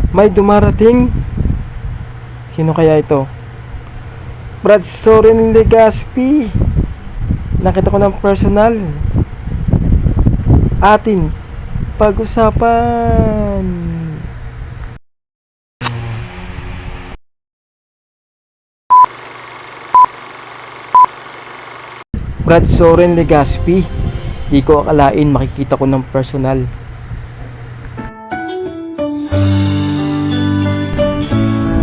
May dumarating. Sino kaya ito? Brad Soren Legaspi. Nakita ko ng personal. Atin pag-usapan. Brad Soren Legaspi. Di ko akalain makikita ko ng personal.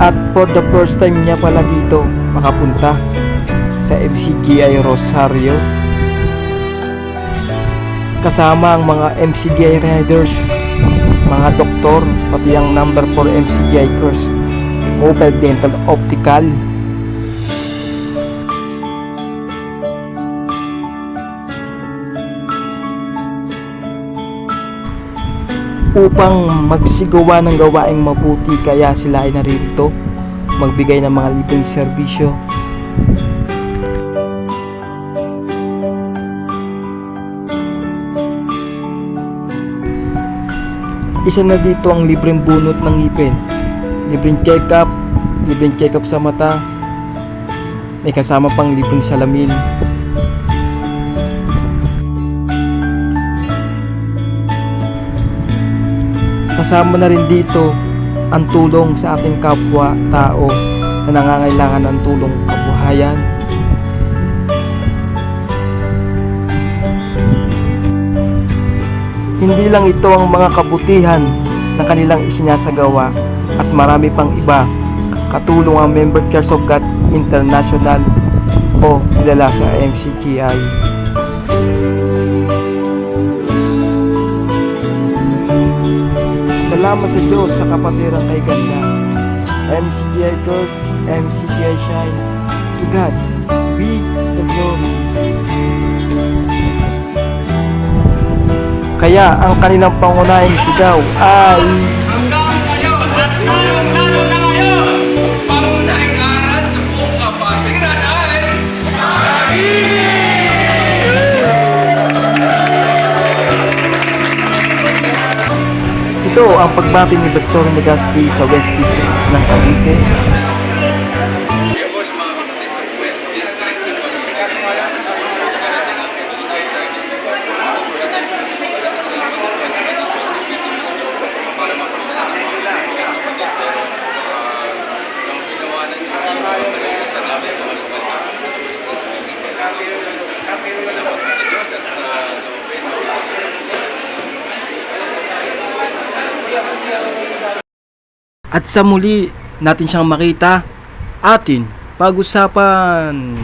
At for the first time niya pala dito makapunta sa MCGI Rosario. Kasama ang mga MCGI riders, mga doktor, pati ang number 4 MCGI course, Mobile Dental Optical. Upang magsigawa ng gawaing mabuti, kaya sila ay naririto magbigay ng mga libreng serbisyo. Isa na dito ang libreng bunot ng ngipin, libreng check-up sa mata, may kasama pang libreng salamin. Kasama na rin dito ang tulong sa ating kapwa-tao na nangangailangan ng tulong kabuhayan. Hindi lang ito ang mga kabutihan na kanilang isinasagawa at marami pang iba, katulong ang Member Cares of God International o kilala sa MCGI. Salamat sa Diyos sa kapatiran kay ganda. MCGI Girls, MCGI Shine. To God be the glory. Kaya ang kanilang pangunahing sigaw ay pangunahing aral sa buong kapatiran ay ito ang pagbati ni Brad Soren Legaspi sa West District ng Cavite. Dear boss, mga kapatid sa West District ng Cavite, darating ang MCGI target for the first time darating sa conference sa Cavite mismo para mapasyalan ang mga kapatid. Pero ang ginawa na nyo sa isa namin mga lokal na sa West District ng Cavite. Salamat po sa Diyos at lumabay na At sa muli natin siyang makita, atin pag-usapan.